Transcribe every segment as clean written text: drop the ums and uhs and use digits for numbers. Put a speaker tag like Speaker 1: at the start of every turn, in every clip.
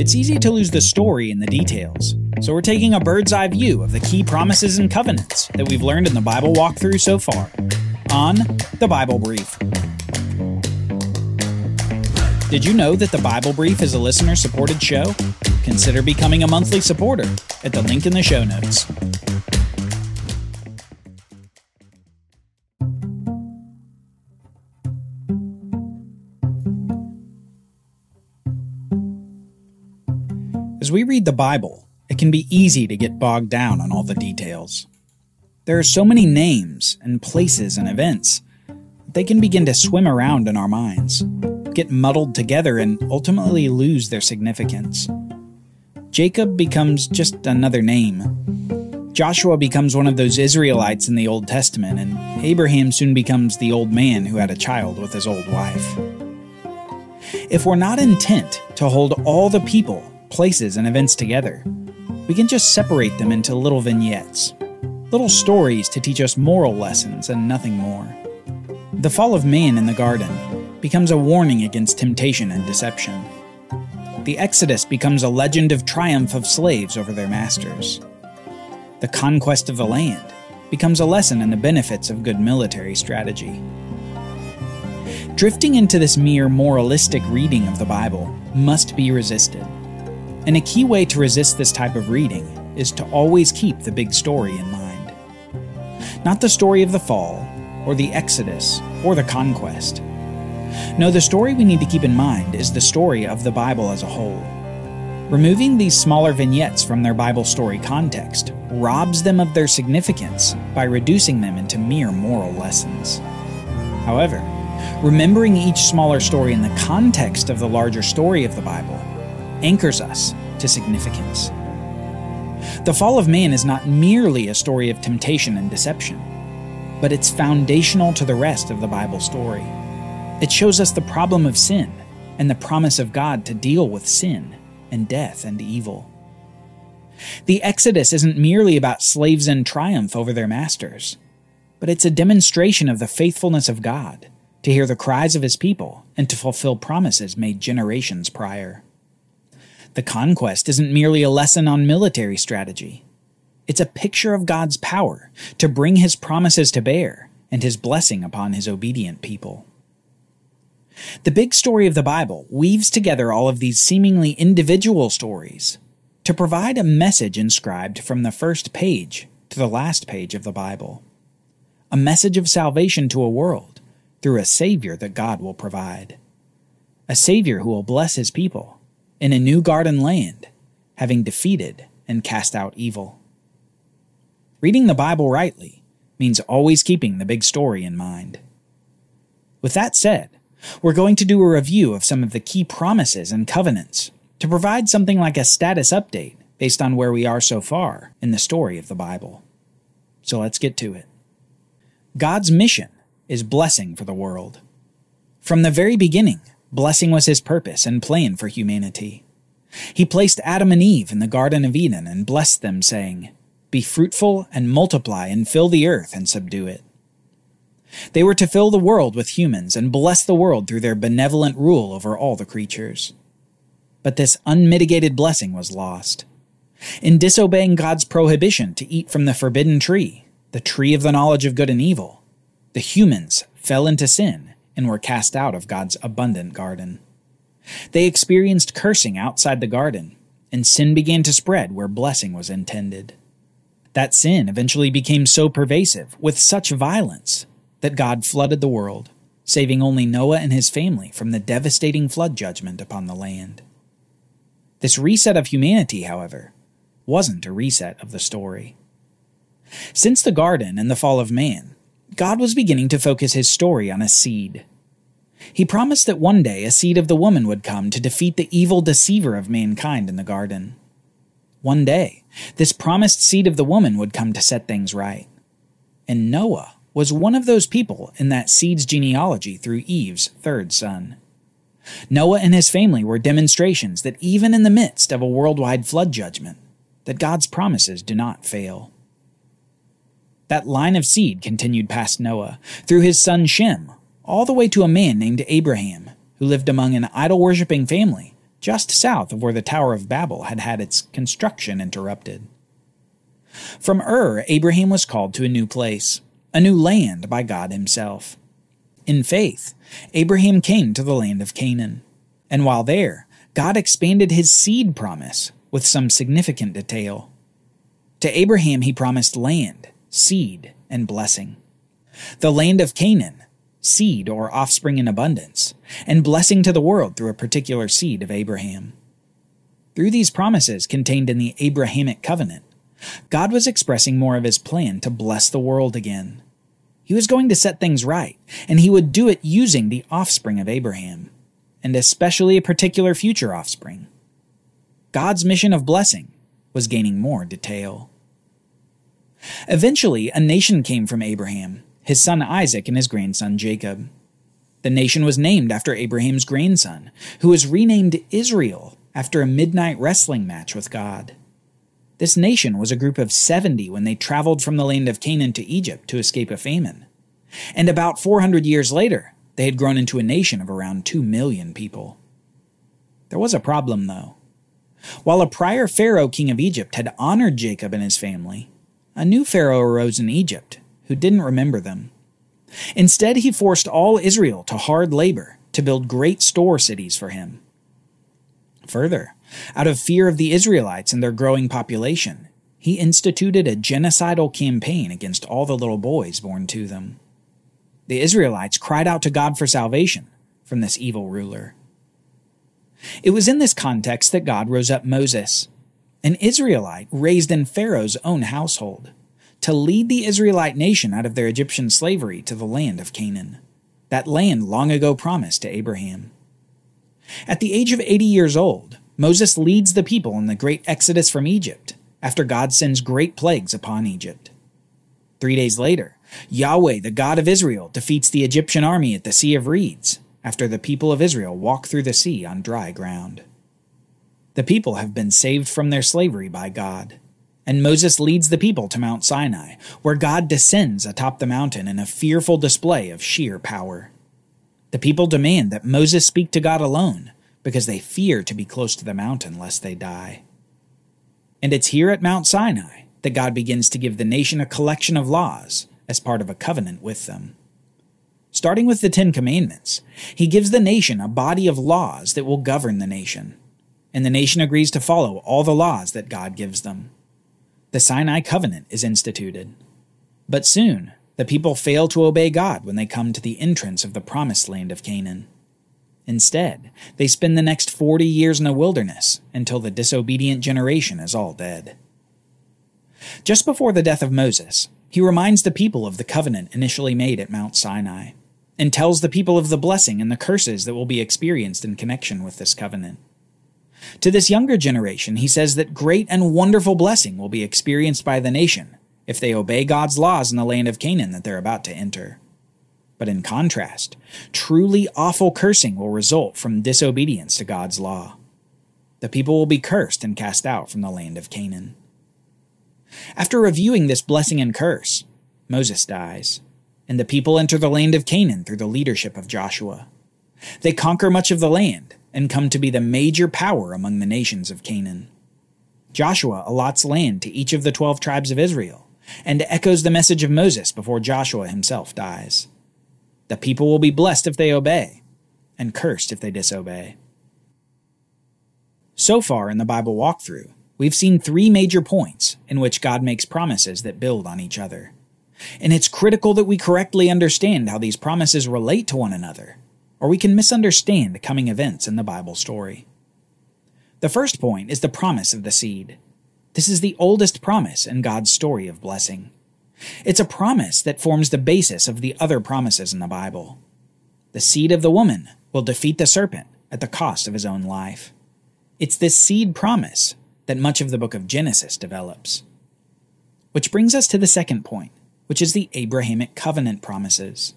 Speaker 1: it's easy to lose the story in the details. So we're taking a bird's eye view of the key promises and covenants that we've learned in the Bible walkthrough so far on The Bible Brief. Did you know that The Bible Brief is a listener-supported show? Consider becoming a monthly supporter at the link in the show notes. As we read the Bible, it can be easy to get bogged down on all the details. There are so many names and places and events, they can begin to swim around in our minds, get muddled together, and ultimately lose their significance. Jacob becomes just another name. Joshua becomes one of those Israelites in the Old Testament, and Abraham soon becomes the old man who had a child with his old wife. If we're not intent to hold all the people, places, and events together, we can just separate them into little vignettes, little stories to teach us moral lessons and nothing more. The fall of man in the garden becomes a warning against temptation and deception. The Exodus becomes a legend of triumph of slaves over their masters. The conquest of the land becomes a lesson in the benefits of good military strategy. Drifting into this mere moralistic reading of the Bible must be resisted. And a key way to resist this type of reading is to always keep the big story in mind. Not the story of the fall, or the Exodus, or the conquest. No, the story we need to keep in mind is the story of the Bible as a whole. Removing these smaller vignettes from their Bible story context robs them of their significance by reducing them into mere moral lessons. However, remembering each smaller story in the context of the larger story of the Bible anchors us to significance. The fall of man is not merely a story of temptation and deception, but it's foundational to the rest of the Bible story. It shows us the problem of sin and the promise of God to deal with sin and death and evil. The Exodus isn't merely about slaves in triumph over their masters, but it's a demonstration of the faithfulness of God to hear the cries of his people and to fulfill promises made generations prior. The conquest isn't merely a lesson on military strategy. It's a picture of God's power to bring his promises to bear and his blessing upon his obedient people. The big story of the Bible weaves together all of these seemingly individual stories to provide a message inscribed from the first page to the last page of the Bible. A message of salvation to a world through a Savior that God will provide. A Savior who will bless his people in a new garden land, having defeated and cast out evil. Reading the Bible rightly means always keeping the big story in mind. With that said, we're going to do a review of some of the key promises and covenants to provide something like a status update based on where we are so far in the story of the Bible. So let's get to it. God's mission is blessing for the world. From the very beginning, blessing was his purpose and plan for humanity. He placed Adam and Eve in the Garden of Eden and blessed them, saying, "Be fruitful and multiply and fill the earth and subdue it." They were to fill the world with humans and bless the world through their benevolent rule over all the creatures. But this unmitigated blessing was lost. In disobeying God's prohibition to eat from the forbidden tree, the tree of the knowledge of good and evil, the humans fell into sin and were cast out of God's abundant garden. They experienced cursing outside the garden, and sin began to spread where blessing was intended. That sin eventually became so pervasive, with such violence, that God flooded the world, saving only Noah and his family from the devastating flood judgment upon the land. This reset of humanity, however, wasn't a reset of the story. Since the garden and the fall of man, God was beginning to focus his story on a seed. He promised that one day a seed of the woman would come to defeat the evil deceiver of mankind in the garden. One day, this promised seed of the woman would come to set things right. And Noah was one of those people in that seed's genealogy through Eve's third son. Noah and his family were demonstrations that even in the midst of a worldwide flood judgment, that God's promises do not fail. That line of seed continued past Noah, through his son Shem, all the way to a man named Abraham, who lived among an idol-worshipping family just south of where the Tower of Babel had had its construction interrupted. From Ur, Abraham was called to a new place, a new land by God himself. In faith, Abraham came to the land of Canaan, and while there, God expanded his seed promise with some significant detail. To Abraham he promised land, seed, and blessing. The land of Canaan, seed or offspring in abundance, and blessing to the world through a particular seed of Abraham. Through these promises contained in the Abrahamic Covenant, God was expressing more of his plan to bless the world again. He was going to set things right, and he would do it using the offspring of Abraham, and especially a particular future offspring. God's mission of blessing was gaining more detail. Eventually, a nation came from Abraham, his son Isaac and his grandson Jacob. The nation was named after Abraham's grandson, who was renamed Israel after a midnight wrestling match with God. This nation was a group of 70 when they traveled from the land of Canaan to Egypt to escape a famine. And about 400 years later, they had grown into a nation of around 2 million people. There was a problem, though. While a prior Pharaoh king of Egypt had honored Jacob and his family, a new Pharaoh arose in Egypt who didn't remember them. Instead, he forced all Israel to hard labor to build great store cities for him. Further, out of fear of the Israelites and their growing population, he instituted a genocidal campaign against all the little boys born to them. The Israelites cried out to God for salvation from this evil ruler. It was in this context that God rose up Moses, an Israelite raised in Pharaoh's own household, to lead the Israelite nation out of their Egyptian slavery to the land of Canaan, that land long ago promised to Abraham. At the age of 80 years old, Moses leads the people in the great exodus from Egypt after God sends great plagues upon Egypt. 3 days later, Yahweh, the God of Israel, defeats the Egyptian army at the Sea of Reeds after the people of Israel walk through the sea on dry ground. The people have been saved from their slavery by God, and Moses leads the people to Mount Sinai, where God descends atop the mountain in a fearful display of sheer power. The people demand that Moses speak to God alone because they fear to be close to the mountain lest they die. And it's here at Mount Sinai that God begins to give the nation a collection of laws as part of a covenant with them. Starting with the 10 Commandments, he gives the nation a body of laws that will govern the nation, and the nation agrees to follow all the laws that God gives them. The Sinai Covenant is instituted. But soon, the people fail to obey God when they come to the entrance of the promised land of Canaan. Instead, they spend the next 40 years in the wilderness until the disobedient generation is all dead. Just before the death of Moses, he reminds the people of the covenant initially made at Mount Sinai, and tells the people of the blessing and the curses that will be experienced in connection with this covenant. To this younger generation, he says that great and wonderful blessing will be experienced by the nation if they obey God's laws in the land of Canaan that they're about to enter. But in contrast, truly awful cursing will result from disobedience to God's law. The people will be cursed and cast out from the land of Canaan. After reviewing this blessing and curse, Moses dies, and the people enter the land of Canaan through the leadership of Joshua. They conquer much of the land and come to be the major power among the nations of Canaan. Joshua allots land to each of the 12 tribes of Israel and echoes the message of Moses before Joshua himself dies. The people will be blessed if they obey, and cursed if they disobey. So far in the Bible walkthrough, we've seen 3 major points in which God makes promises that build on each other. And it's critical that we correctly understand how these promises relate to one another, or we can misunderstand coming events in the Bible story. The first point is the promise of the seed. This is the oldest promise in God's story of blessing. It's a promise that forms the basis of the other promises in the Bible. The seed of the woman will defeat the serpent at the cost of his own life. It's this seed promise that much of the book of Genesis develops. Which brings us to the second point, which is the Abrahamic Covenant promises.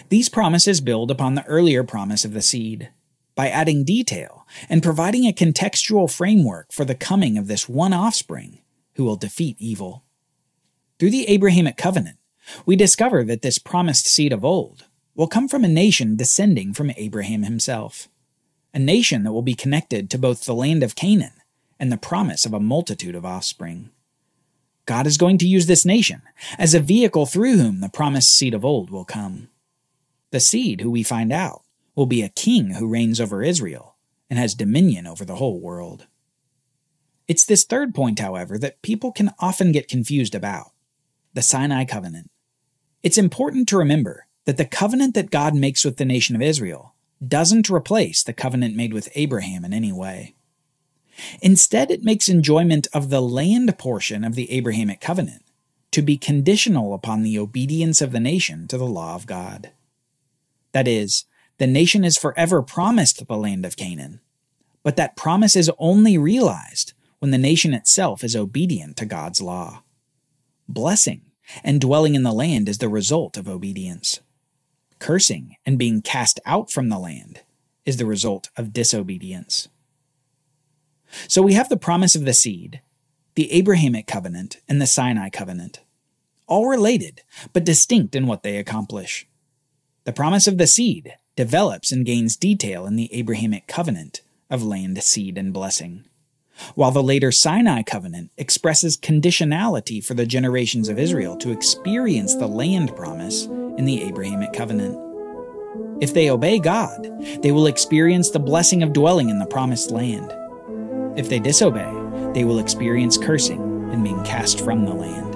Speaker 1: These promises build upon the earlier promise of the seed by adding detail and providing a contextual framework for the coming of this one offspring who will defeat evil. Through the Abrahamic Covenant, we discover that this promised seed of old will come from a nation descending from Abraham himself, a nation that will be connected to both the land of Canaan and the promise of a multitude of offspring. God is going to use this nation as a vehicle through whom the promised seed of old will come. The seed, who we find out, will be a king who reigns over Israel and has dominion over the whole world. It's this third point, however, that people can often get confused about: the Sinai Covenant. It's important to remember that the covenant that God makes with the nation of Israel doesn't replace the covenant made with Abraham in any way. Instead, it makes enjoyment of the land portion of the Abrahamic Covenant to be conditional upon the obedience of the nation to the law of God. That is, the nation is forever promised the land of Canaan, but that promise is only realized when the nation itself is obedient to God's law. Blessing and dwelling in the land is the result of obedience. Cursing and being cast out from the land is the result of disobedience. So we have the promise of the seed, the Abrahamic Covenant, and the Sinai Covenant, all related but distinct in what they accomplish. The promise of the seed develops and gains detail in the Abrahamic Covenant of land, seed, and blessing, while the later Sinai Covenant expresses conditionality for the generations of Israel to experience the land promise in the Abrahamic Covenant. If they obey God, they will experience the blessing of dwelling in the promised land. If they disobey, they will experience cursing and being cast from the land.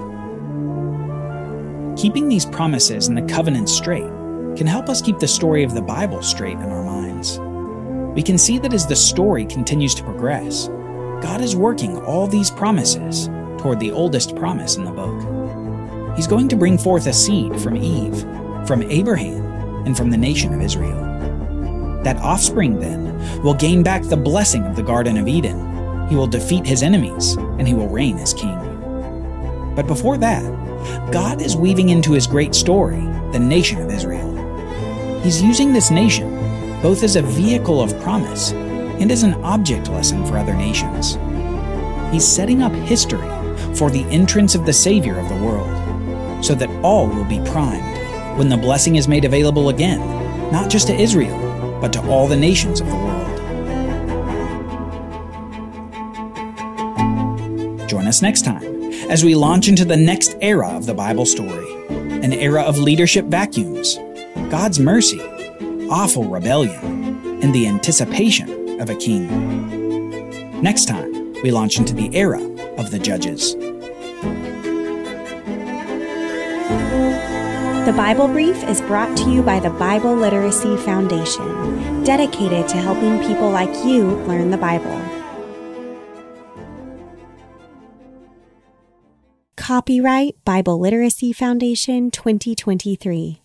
Speaker 1: Keeping these promises and the covenants straight can help us keep the story of the Bible straight in our minds. We can see that as the story continues to progress, God is working all these promises toward the oldest promise in the book. He's going to bring forth a seed from Eve, from Abraham, and from the nation of Israel. That offspring, then, will gain back the blessing of the Garden of Eden. He will defeat his enemies, and he will reign as king. But before that, God is weaving into his great story the nation of Israel. He's using this nation both as a vehicle of promise and as an object lesson for other nations. He's setting up history for the entrance of the Savior of the world, so that all will be primed when the blessing is made available again, not just to Israel, but to all the nations of the world. Join us next time as we launch into the next era of the Bible story, an era of leadership vacuums, God's mercy, awful rebellion, and the anticipation of a king. Next time, we launch into the era of the Judges.
Speaker 2: The Bible Brief is brought to you by the Bible Literacy Foundation, dedicated to helping people like you learn the Bible. Copyright Bible Literacy Foundation 2023.